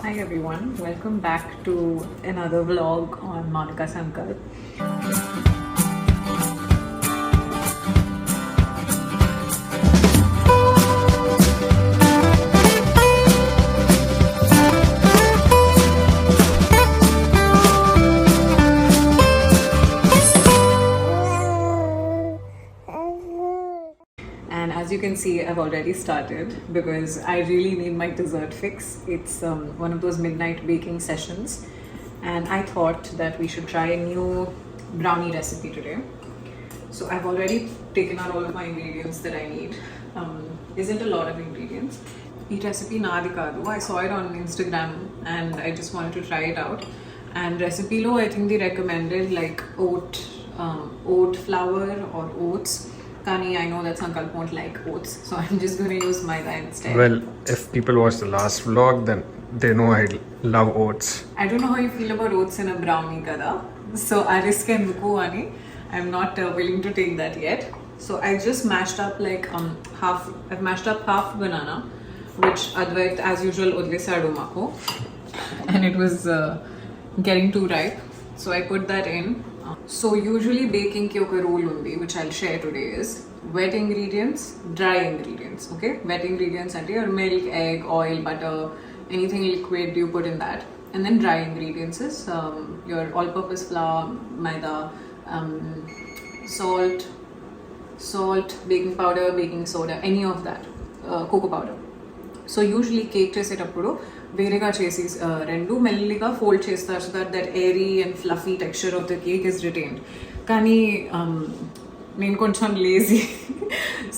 Hi everyone, welcome back to another vlog on Mounika IG. And as you can see, I've already started because I really need my dessert fix. It's one of those midnight baking sessions, and I thought that we should try a new brownie recipe today. So I've already taken out all of my ingredients that I need. Isn't a lot of ingredients. This recipe naadi kaadu. I saw it on Instagram and I just wanted to try it out. And recipe lo, I think they recommended like oat flour or oats. Kani, I know that Sankalp won't like oats, so I'm just going to use maida instead. Well, if people watch the last vlog, then they know I love oats. I don't know how you feel about oats in a brownie, kada. So I risk and ani. I'm not willing to take that yet. So I just mashed up like I've mashed up half banana, which Advait as usual odlesadu mako, and it was getting too ripe. So I put that in. So usually baking ki oka rule undi, which I'll share today, is wet ingredients, dry ingredients. Okay, wet ingredients and your milk, egg, oil, butter, anything liquid you put in that, and then dry ingredients is your all-purpose flour, maida, salt, baking powder, baking soda, any of that, cocoa powder. So usually cake చేసేటప్పుడు వేరేగా చేసి రెండు మెల్లిగా fold చేస్తారు so that airy and fluffy texture of the cake is retained. కానీ నేను కొంచెం lazy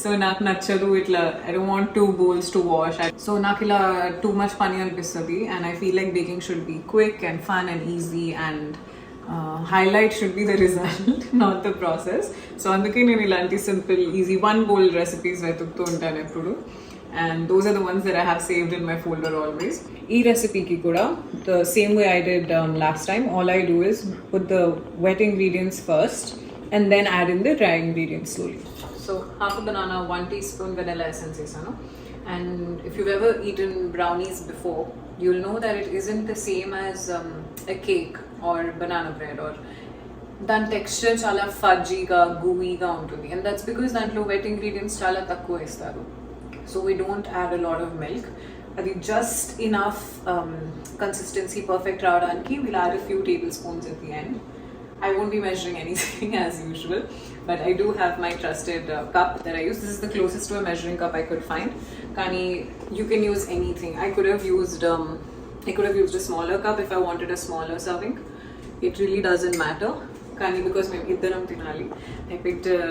so నాకు నచ్చదు ఇట్లా I don't want 2 bowls to wash. So నాకు ఇలా too much పని అనిపిస్తుంది and I feel like baking should be quick and fun and easy and highlight should be the result, not the process. So అందుకే నేను ఇలాంటి simple easy 1 bowl recipes వెతుకుతూ ఉంటాను ఎప్పుడు. And those are the ones that I have saved in my folder always. This recipe ki kuda, the same way I did last time, all I do is put the wet ingredients first and then add in the dry ingredients slowly. So half a banana, 1 teaspoon vanilla essence isano. And if you've ever eaten brownies before, you'll know that it isn't the same as a cake or banana bread, or dan texture chala fudgy ga, gooey ga untundi. And that's because dantlo wet ingredients chala takkuva istaru. So we don't add a lot of milk. Just enough consistency, perfect ravanki. We'll add a few tablespoons at the end. I won't be measuring anything as usual, but I do have my trusted cup that I use. This is the closest to a measuring cup I could find. Kani, you can use anything. I could have used a smaller cup if I wanted a smaller serving. It really doesn't matter. Kani, because మేము ఇద్దరం తినాలి, I picked a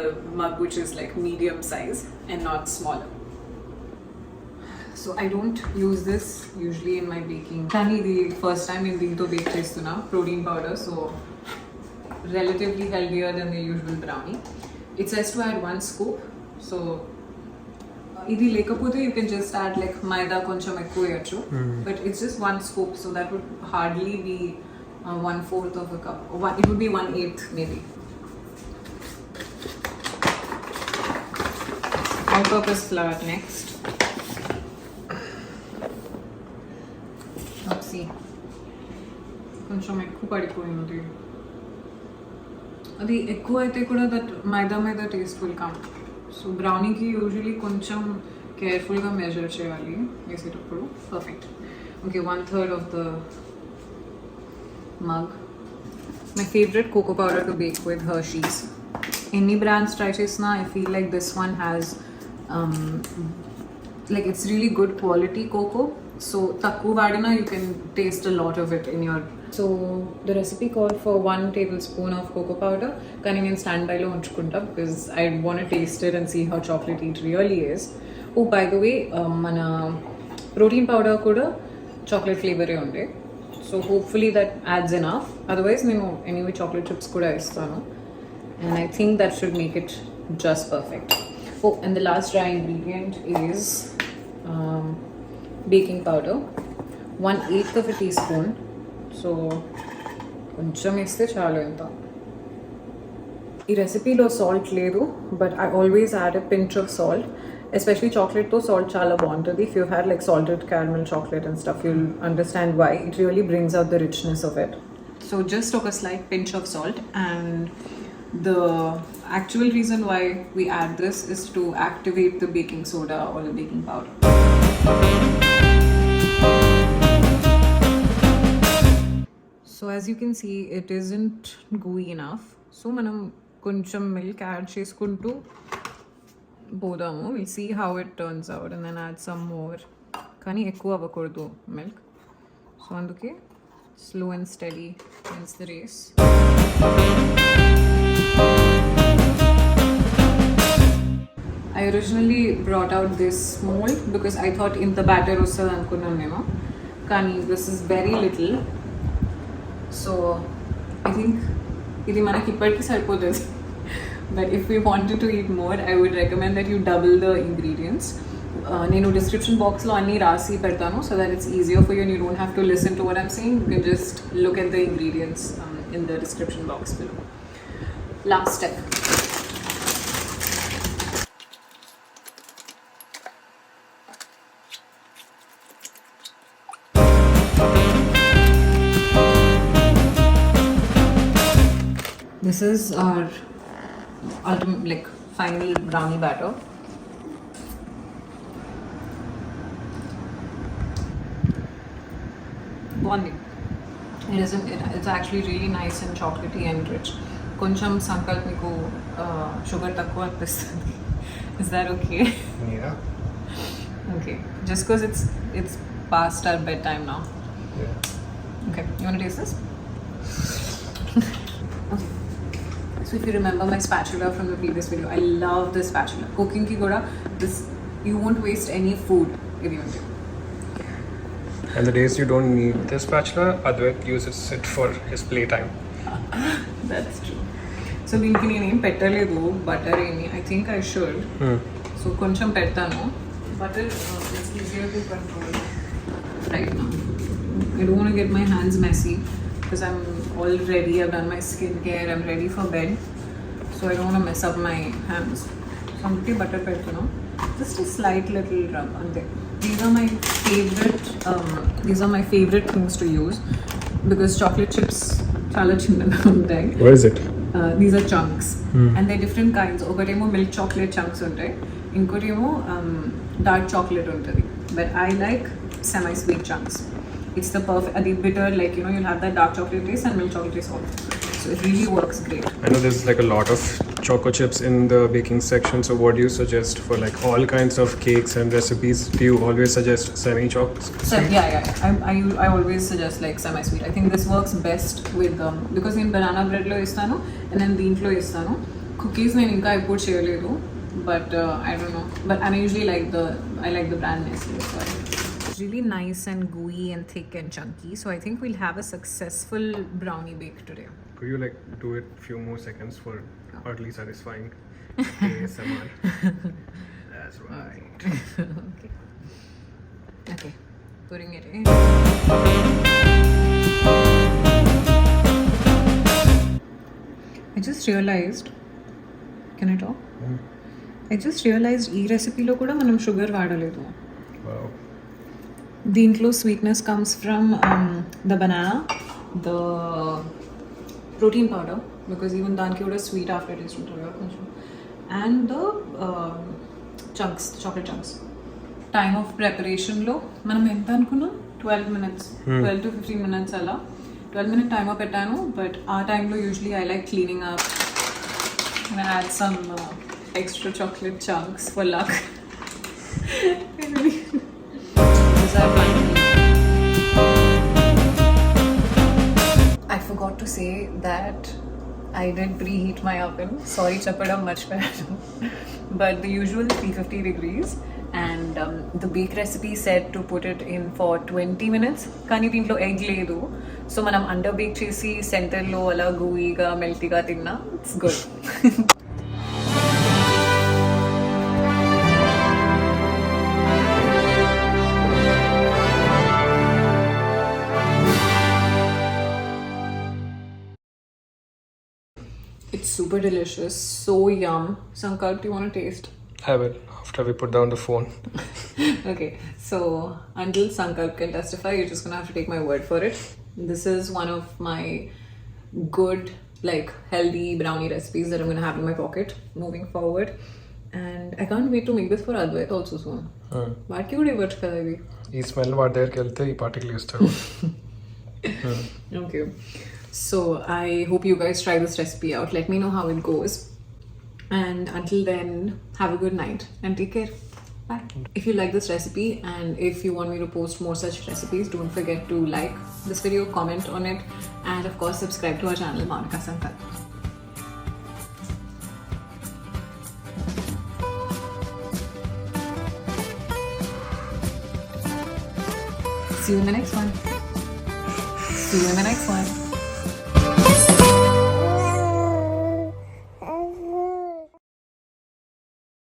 mug which is like medium size and not smaller. So I don't use this usually in my baking. Kani the first time in దీంతో bake చేస్తున్నా protein powder, so relatively healthier than the usual brownie. It says to add 1 scoop. So ఇది లేకపోతే you can just add like maida కొంచెం ఎక్కువ వేయచ్చు, but it's just 1 scoop, so that would hardly be 1/4 of a cup. It would be 1/8 maybe. All-purpose flour next. కొంచెం ఎక్కువ పడిపోయింది. అది ఎక్కువ అయితే కూడా that maida taste will come. So బ్రౌనీకి యూజువలీ కొంచెం కేర్ఫుల్గా మెజర్ చేయాలి వేసేటప్పుడు. Perfect. Okay, 1/3 of the mug. My favorite cocoa powder to bake with, Hershey's. Any brands try చేసినా I feel like this one has like it's really good quality cocoa. So takku vadina you can taste a lot of it in your. So the recipe called for 1 tablespoon of cocoa powder. Kani nen standby lo unchukunta because I want to taste it and see how chocolatey it really is. Oh, by the way, mana protein powder kuda chocolate flavor e unde. So hopefully that adds enough. Otherwise nenu anyway chocolate chips kuda istanu, and I think that should make it just perfect. Oh, and the last dry ingredient is baking powder, 1/8 of a teaspoon. So కొంచెం వేస్తే చాలు. ఎంత ఈ రెసిపీలో salt లేదు, but I always add a pinch of salt Especially chocolate to salt chala bond. If you've had like salted caramel chocolate and stuff, you'll understand why. It really brings out the richness of it. So just took a slight pinch of salt, and the actual reason why we add this is to activate the baking soda or the baking powder. So as you can see, it isn't gooey enough. So manam koncham milk add cheskuntu podamu. We'll see how it turns out and then add some more. Kani ekku avakuddu milk. So anduke slow and steady wins the race. I originally brought out this mold because I thought in the batter vastadu anukunnam nenu. Kani this is very little. So I think ఇది మనకి ఇప్పటికి సరిపోతుంది. But if we wanted to eat more, I would recommend that you double the ingredients. నేను description బాక్స్లో అన్నీ రాసి పెడతాను so that it's easier for you and you don't have to listen to what I'm saying. You can just look at the ingredients in the description box below. Last step. This is our ultimate, like, final brownie batter. One thing, it's actually really nice and chocolatey and rich. Koncham sankalp meeku sugar takku anipistadi. Is that okay? Yeah. Okay, just because it's past our bedtime now. Yeah. Okay, you want to taste this? Okay. So if you remember my spatula from the previous video, I love this spatula. Cooking ki kuda, this, you won't waste any food if you want to. And the days you don't need the spatula, Advait uses it for his playtime. That's true. So దీనికి నేను ఏం పెట్టలేదు butter ఏమి. I think I should. So కొంచెం పెడతాను. Butter is easier to control right now. I don't want to get my hands messy because I'm all ready. I've done my skincare. I'm ready for bed. So I don't want to mess up my hands. So I'm putting butter పెడతాను. Just a slight little rub అంతే. These are my favorite things to use because chocolate chips చాలా చిన్నగా ఉంటాయి. What is it? These are chunks and they're different kinds. ఒకటేమో milk chocolate chunks ఉంటాయి, ఇంకోటేమో dark chocolate ఉంటుంది. But I like semi-sweet chunks. It's the perfect, the bitter, like, you know, you'll have that dark chocolate taste and milk chocolate taste also. So it really works great. I know there's like a lot of choco chips in the baking section, so what do you suggest for like all kinds of cakes and recipes? Do you always suggest semi-chocs? So yeah. I always suggest like semi-sweet. I think this works best with because in banana bread lo istanu and then deentlo istanu. Cookies నేను ఇంకా ఎప్పుడు చేయలేదు, but I don't know. But I usually like the brand Nestle. So it's really nice and gooey and thick and chunky. So I think we'll have a successful brownie bake today. Could you like do it few more seconds for oddly satisfying ASMR? That's right. Okay, putting it in. I just realized, can I talk? I just realized ఈ రెసిపీలో కూడా మనం sugar వాడలేదు. Wow. దీంట్లో sweetness comes from the banana, the protein powder, because even దానికి కూడా sweet after taste ఉంటుంది కదా కొంచెం, and the chunks, chocolate chunks. Time of preparation లో మనం ఎంత అనుకున్నాం, 12 minutes, 12 to 15 minutes అలా 12-minute timer పెట్టాను. బట్ ఆ టైంలో usually I like cleaning up and add some extra chocolate chunks for luck. These are finally. I forgot to say that I did preheat my oven. Sorry, chapadam much better. But the usual 350 degrees, and the bake recipe said to put it in for 20 minutes. Kani deentlo egg ledu, so manam under bake chesi center lo ala gooey ga melty ga tinna. It's good. It's super delicious, so yum. Sankalp, do you want to taste? have it after we put down the phone. Okay, so until Sankalp can testify, you're just gonna have to take my word for it. This is one of my good, like, healthy brownie recipes that I'm gonna have in my pocket moving forward. And I can't wait to make this for Advait also soon. వాడికి కూడా ఇవ్వచ్చు కదా ఇది. ఈ smell వాడి దగ్గరికి వెళ్తే ఈ పార్టికల్ ఇస్తాడు. Okay, so I hope you guys try this recipe out. Let me know how it goes. And until then, have a good night and take care. Bye. If you like this recipe and if you want me to post more such recipes, don't forget to like this video, comment on it, and of course subscribe to our channel, Mounika Sankalp. See you in the next one. See you in the next one.